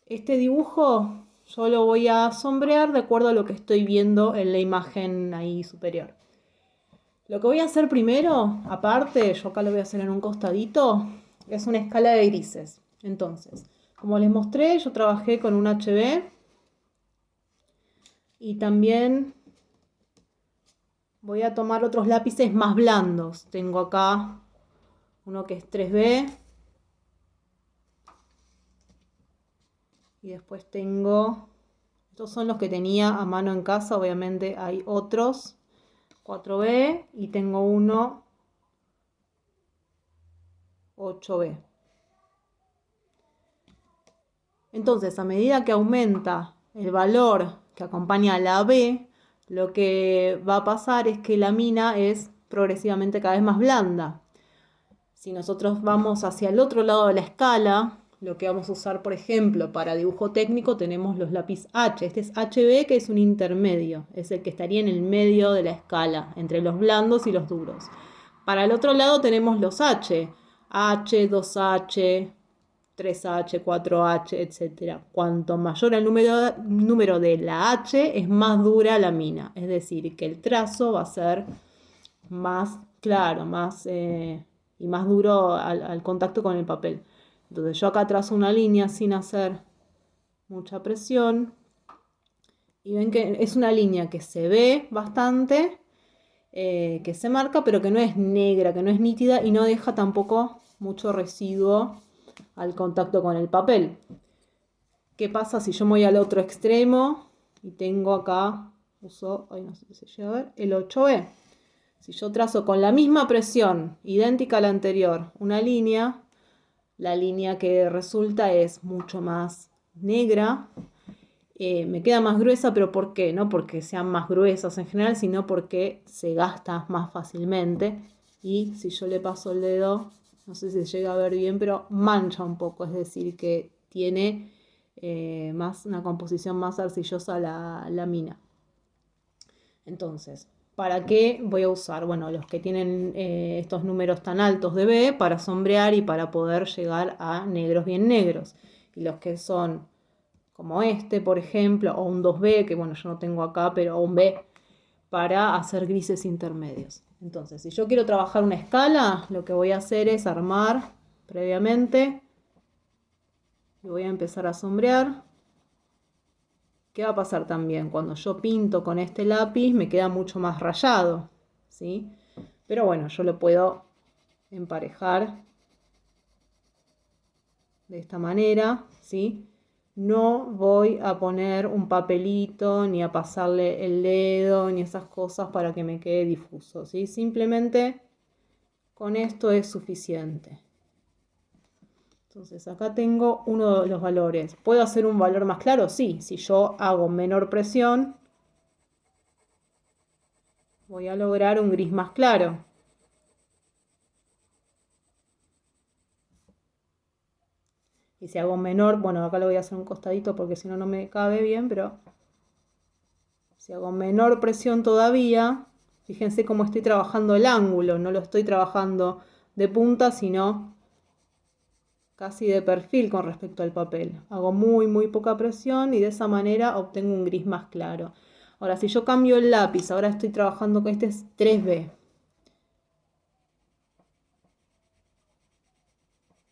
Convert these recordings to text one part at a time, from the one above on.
Este dibujo yo lo voy a sombrear de acuerdo a lo que estoy viendo en la imagen ahí superior. Lo que voy a hacer primero, aparte, yo acá lo voy a hacer en un costadito, es una escala de grises. Entonces, como les mostré, yo trabajé con un HB y también voy a tomar otros lápices más blandos. Tengo acá uno que es 3B y después tengo, estos son los que tenía a mano en casa, obviamente hay otros, 4B y tengo uno 8B. Entonces, a medida que aumenta el valor que acompaña a la B, lo que va a pasar es que la mina es progresivamente cada vez más blanda. Si nosotros vamos hacia el otro lado de la escala, lo que vamos a usar, por ejemplo, para dibujo técnico, tenemos los lápiz H. Este es HB, que es un intermedio, es el que estaría en el medio de la escala, entre los blandos y los duros. Para el otro lado tenemos los H, 2H, 3H, 4H, etc. Cuanto mayor el número de la H, es más dura la mina. Es decir, que el trazo va a ser más claro, y más duro al contacto con el papel. Entonces yo acá trazo una línea sin hacer mucha presión. Y ven que es una línea que se ve bastante, que se marca, pero que no es negra, que no es nítida y no deja tampoco mucho residuo al contacto con el papel. ¿Qué pasa si yo me voy al otro extremo y tengo acá, no sé si se llega a ver, el 8B? Si yo trazo con la misma presión, idéntica a la anterior, una línea, la línea que resulta es mucho más negra, me queda más gruesa, pero ¿por qué? No porque sean más gruesas en general, sino porque se gasta más fácilmente. Y si yo le paso el dedo, no sé si se llega a ver bien, pero mancha un poco, es decir, que tiene una composición más arcillosa la mina. Entonces, ¿para qué voy a usar? Bueno, los que tienen estos números tan altos de B para sombrear y para poder llegar a negros bien negros. Y los que son como este, por ejemplo, o un 2B, que bueno, yo no tengo acá, pero un B, para hacer grises intermedios. Entonces, si yo quiero trabajar una escala, lo que voy a hacer es armar previamente y voy a empezar a sombrear. ¿Qué va a pasar también? Cuando yo pinto con este lápiz me queda mucho más rayado, ¿sí? Pero bueno, yo lo puedo emparejar de esta manera, ¿sí? No voy a poner un papelito, ni a pasarle el dedo, ni esas cosas para que me quede difuso, ¿sí? Simplemente con esto es suficiente. Entonces acá tengo uno de los valores. ¿Puedo hacer un valor más claro? Sí. Si yo hago menor presión, voy a lograr un gris más claro. Y si hago menor, bueno, acá lo voy a hacer un costadito porque si no, no me cabe bien, pero si hago menor presión todavía, fíjense cómo estoy trabajando el ángulo, no lo estoy trabajando de punta, sino casi de perfil con respecto al papel. Hago muy poca presión y de esa manera obtengo un gris más claro. Ahora, si yo cambio el lápiz, ahora estoy trabajando con este es 3B.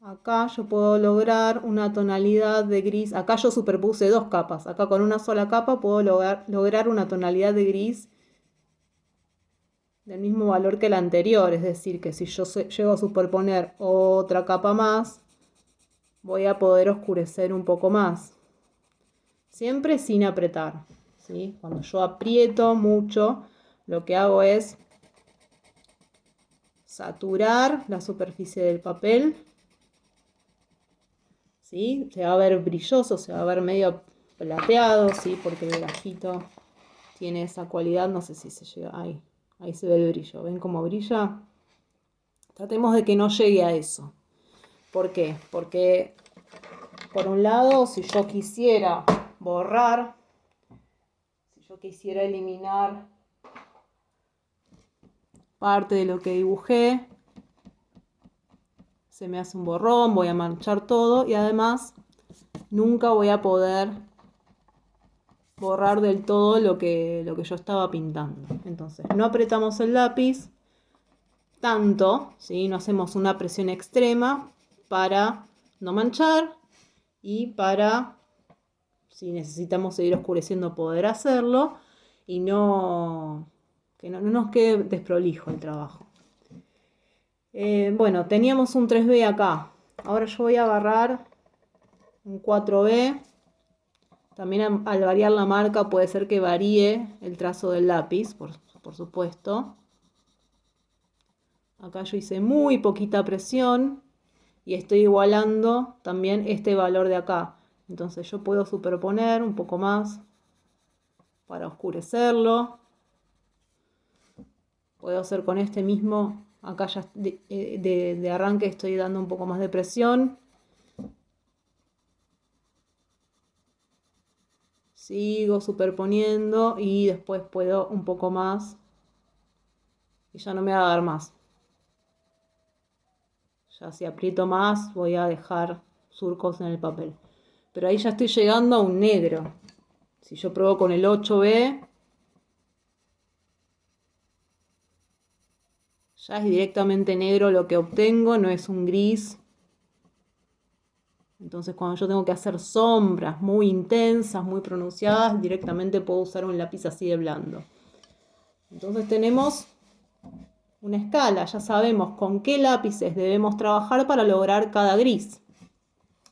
Acá yo puedo lograr una tonalidad de gris. Acá yo superpuse dos capas. Acá con una sola capa puedo lograr una tonalidad de gris del mismo valor que la anterior. Es decir, que si yo llego a superponer otra capa más, voy a poder oscurecer un poco más. Siempre sin apretar, ¿sí? Cuando yo aprieto mucho, lo que hago es saturar la superficie del papel, ¿sí? Se va a ver brilloso, se va a ver medio plateado, ¿sí? Porque el grafito tiene esa cualidad, no sé si se llega, ahí se ve el brillo, ¿ven cómo brilla? Tratemos de que no llegue a eso. ¿Por qué? Porque por un lado, si yo quisiera borrar, si yo quisiera eliminar parte de lo que dibujé, se me hace un borrón, voy a manchar todo y además nunca voy a poder borrar del todo lo que yo estaba pintando. Entonces, no apretamos el lápiz tanto, ¿sí? No hacemos una presión extrema para no manchar y para, si necesitamos seguir oscureciendo, poder hacerlo y que no nos quede desprolijo el trabajo. Bueno, teníamos un 3B acá. Ahora yo voy a agarrar un 4B. También al variar la marca puede ser que varíe el trazo del lápiz, por supuesto. Acá yo hice muy poquita presión y estoy igualando también este valor de acá. Entonces yo puedo superponer un poco más para oscurecerlo. Puedo hacer con este mismo, acá ya de arranque estoy dando un poco más de presión. Sigo superponiendo y después puedo un poco más y ya no me va a dar más. Ya si aprieto más voy a dejar surcos en el papel. Pero ahí ya estoy llegando a un negro. Si yo pruebo con el 8B, ya es directamente negro lo que obtengo, no es un gris. Entonces cuando yo tengo que hacer sombras muy intensas, muy pronunciadas, directamente puedo usar un lápiz así de blando. Entonces tenemos una escala, ya sabemos con qué lápices debemos trabajar para lograr cada gris.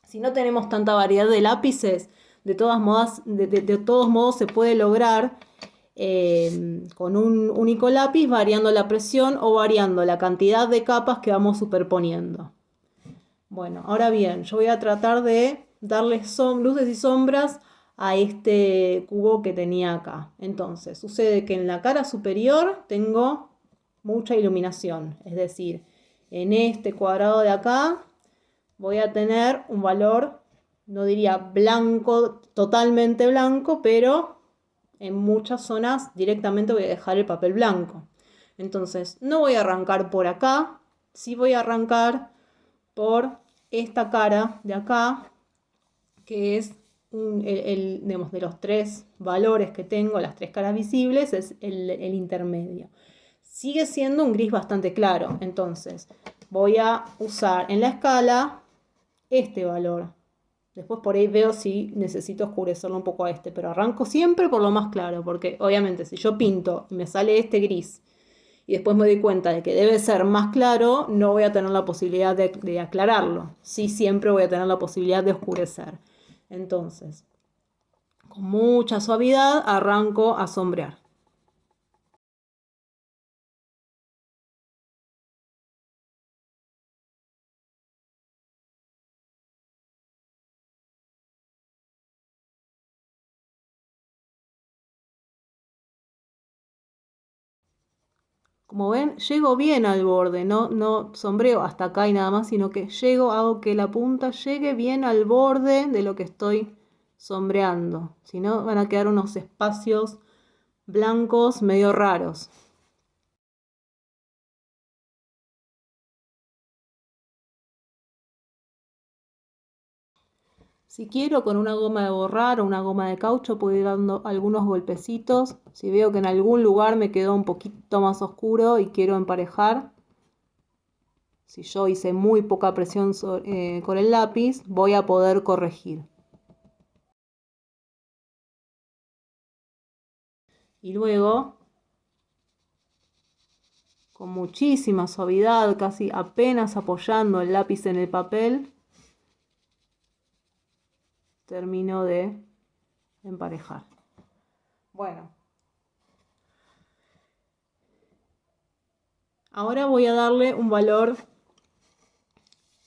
Si no tenemos tanta variedad de lápices, de todos modos se puede lograr con un único lápiz variando la presión o variando la cantidad de capas que vamos superponiendo. Bueno, ahora bien, yo voy a tratar de darle luces y sombras a este cubo que tenía acá. Entonces, sucede que en la cara superior tengo mucha iluminación, es decir, en este cuadrado de acá voy a tener un valor, no diría blanco, totalmente blanco, pero en muchas zonas directamente voy a dejar el papel blanco. Entonces, no voy a arrancar por acá, sí voy a arrancar por esta cara de acá, que es digamos, de los tres valores que tengo, las tres caras visibles, es el intermedio. Sigue siendo un gris bastante claro, entonces voy a usar en la escala este valor. Después por ahí veo si necesito oscurecerlo un poco a este, pero arranco siempre por lo más claro, porque obviamente si yo pinto y me sale este gris y después me doy cuenta de que debe ser más claro, no voy a tener la posibilidad de aclararlo. Sí, siempre voy a tener la posibilidad de oscurecer. Entonces, con mucha suavidad arranco a sombrear. Como ven, llego bien al borde, no sombreo hasta acá y nada más, sino que hago que la punta llegue bien al borde de lo que estoy sombreando. Si no, van a quedar unos espacios blancos medio raros. Si quiero, con una goma de borrar o una goma de caucho puedo ir dando algunos golpecitos. Si veo que en algún lugar me quedó un poquito más oscuro y quiero emparejar, si yo hice muy poca presión con el lápiz, voy a poder corregir. Y luego, con muchísima suavidad, casi apenas apoyando el lápiz en el papel, termino de emparejar. Bueno, ahora voy a darle un valor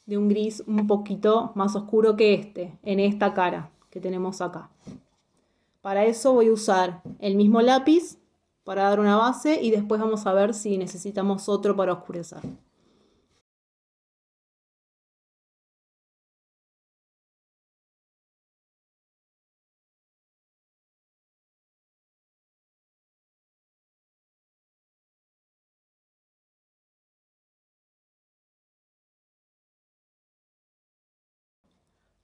de un gris un poquito más oscuro que este, en esta cara que tenemos acá. Para eso voy a usar el mismo lápiz para dar una base y después vamos a ver si necesitamos otro para oscurecer.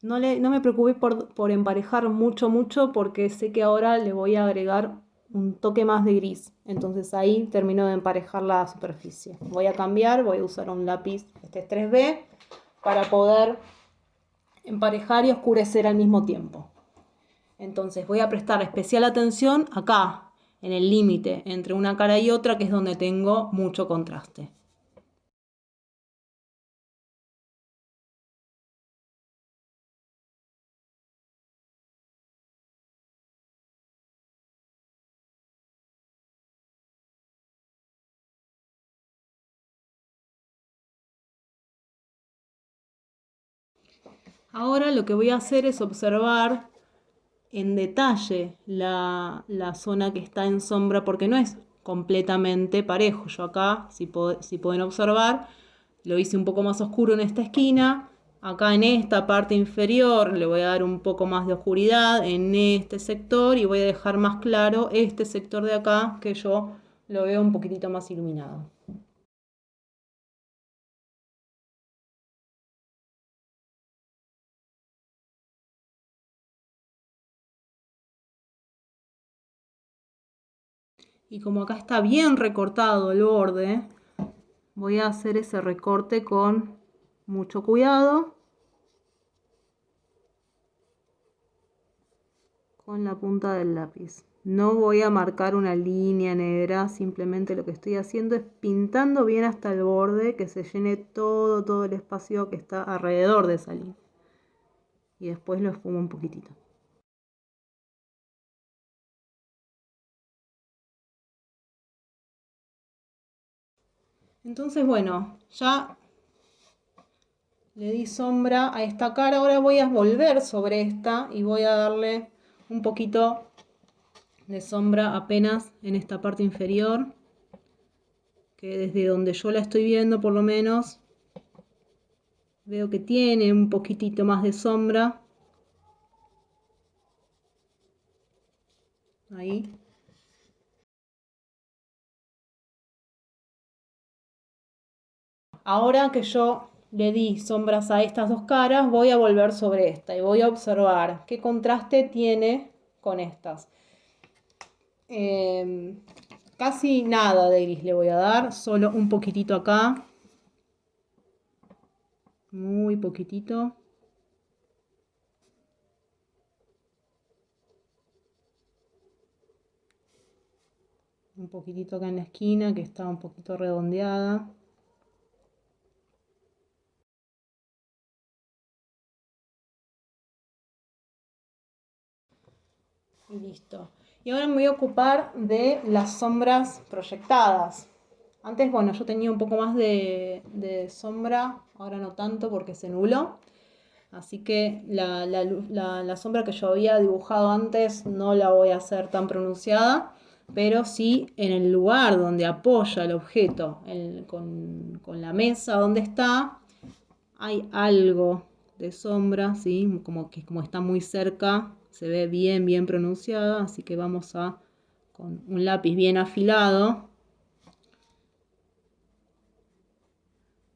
No me preocupé por emparejar mucho porque sé que ahora le voy a agregar un toque más de gris. Entonces ahí termino de emparejar la superficie. Voy a cambiar, voy a usar un lápiz, este es 3B, para poder emparejar y oscurecer al mismo tiempo. Entonces voy a prestar especial atención acá, en el límite entre una cara y otra, que es donde tengo mucho contraste. Ahora lo que voy a hacer es observar en detalle la zona que está en sombra, porque no es completamente parejo. Yo acá, si pueden observar, lo hice un poco más oscuro en esta esquina. Acá en esta parte inferior le voy a dar un poco más de oscuridad en este sector y voy a dejar más claro este sector de acá, que yo lo veo un poquitito más iluminado. Y como acá está bien recortado el borde, voy a hacer ese recorte con mucho cuidado con la punta del lápiz. No voy a marcar una línea negra, simplemente lo que estoy haciendo es pintando bien hasta el borde, que se llene todo el espacio que está alrededor de esa línea. Y después lo esfumo un poquitito. Entonces, bueno, ya le di sombra a esta cara. Ahora voy a volver sobre esta y voy a darle un poquito de sombra apenas en esta parte inferior, que desde donde yo la estoy viendo por lo menos veo que tiene un poquitito más de sombra. Ahí. Ahora que yo le di sombras a estas dos caras, voy a volver sobre esta y voy a observar qué contraste tiene con estas. Casi nada de gris le voy a dar, solo un poquitito acá. Muy poquitito. Un poquitito acá en la esquina que está un poquito redondeada. Y listo. Y ahora me voy a ocupar de las sombras proyectadas. Antes, bueno, yo tenía un poco más de sombra, ahora no tanto porque se nubló. Así que la sombra que yo había dibujado antes no la voy a hacer tan pronunciada, pero sí en el lugar donde apoya el objeto, con la mesa donde está, hay algo de sombra, ¿sí? Como está muy cerca, se ve bien pronunciada, así que vamos a, con un lápiz bien afilado,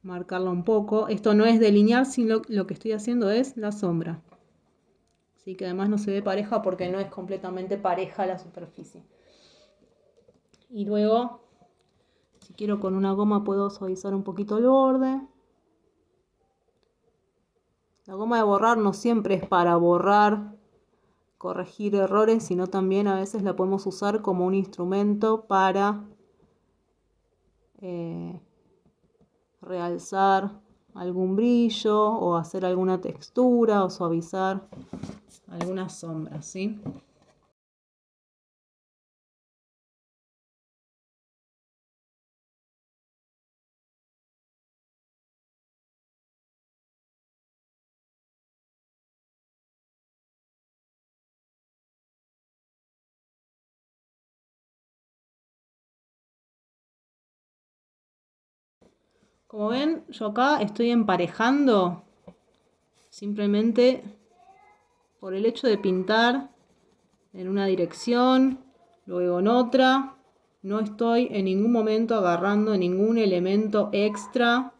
marcarla un poco. Esto no es delinear, sino lo que estoy haciendo es la sombra. Así que además no se ve pareja porque no es completamente pareja la superficie. Y luego, si quiero con una goma puedo suavizar un poquito el borde. La goma de borrar no siempre es para borrar, corregir errores, sino también a veces la podemos usar como un instrumento para realzar algún brillo o hacer alguna textura o suavizar algunas sombras, ¿sí? Como ven, yo acá estoy emparejando simplemente por el hecho de pintar en una dirección, luego en otra. No estoy en ningún momento agarrando ningún elemento extra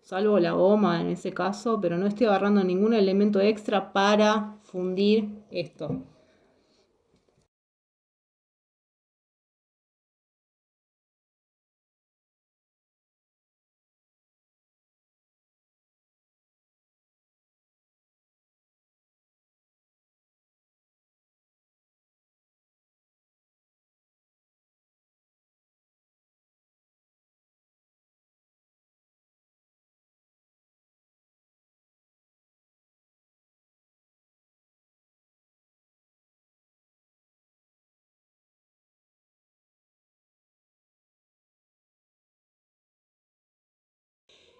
salvo la goma en ese caso, pero no estoy agarrando ningún elemento extra para fundir esto.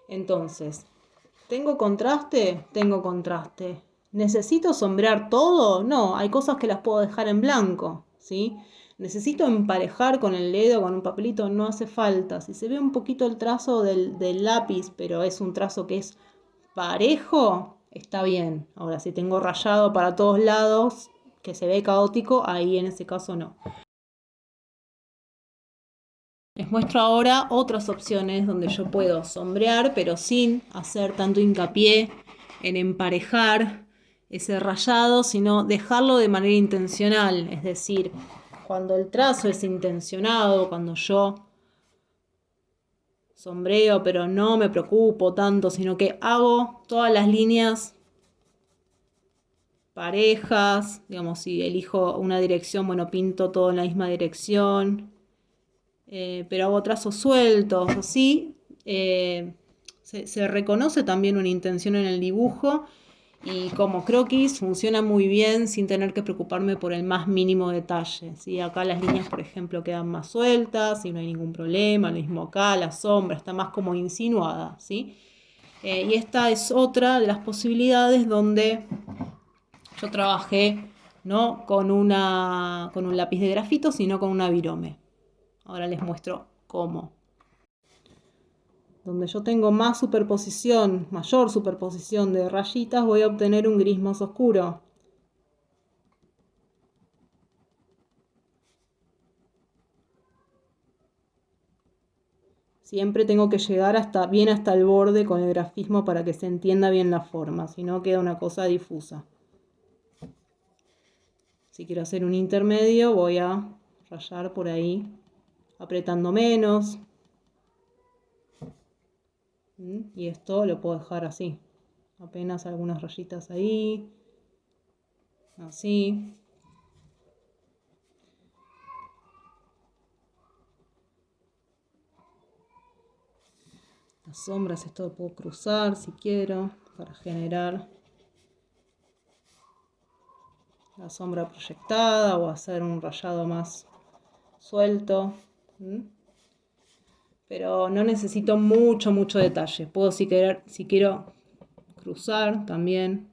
Entonces, ¿tengo contraste? Tengo contraste. ¿Necesito sombrear todo? No, hay cosas que las puedo dejar en blanco, ¿sí? ¿Necesito emparejar con el dedo, con un papelito? No hace falta. Si se ve un poquito el trazo del lápiz, pero es un trazo que es parejo, está bien. Ahora, si tengo rayado para todos lados, que se ve caótico, ahí en ese caso no. Les muestro ahora otras opciones donde yo puedo sombrear, pero sin hacer tanto hincapié en emparejar ese rayado, sino dejarlo de manera intencional. Es decir, cuando el trazo es intencionado, cuando yo sombreo, pero no me preocupo tanto, sino que hago todas las líneas parejas, digamos, si elijo una dirección, bueno, pinto todo en la misma dirección. Pero hago trazos sueltos, así. Se reconoce también una intención en el dibujo y como croquis funciona muy bien sin tener que preocuparme por el más mínimo detalle. ¿Sí? Acá las líneas, por ejemplo, quedan más sueltas y no hay ningún problema. Lo mismo acá, la sombra está más como insinuada. ¿Sí? Y esta es otra de las posibilidades donde yo trabajé no con un lápiz de grafito, sino con una virome. Ahora les muestro cómo. Donde yo tengo más superposición, mayor superposición de rayitas, voy a obtener un gris más oscuro. Siempre tengo que llegar bien hasta el borde con el grafismo para que se entienda bien la forma, si no queda una cosa difusa. Si quiero hacer un intermedio, voy a rayar por ahí, apretando menos. Y esto lo puedo dejar así. Apenas algunas rayitas ahí. Así. Las sombras, esto lo puedo cruzar si quiero para generar la sombra proyectada o hacer un rayado más suelto. Pero no necesito mucho detalle. Puedo si quiero cruzar también.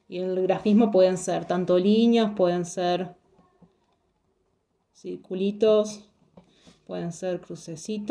Y el grafismo pueden ser tanto líneas, pueden ser circulitos, pueden ser crucecitas.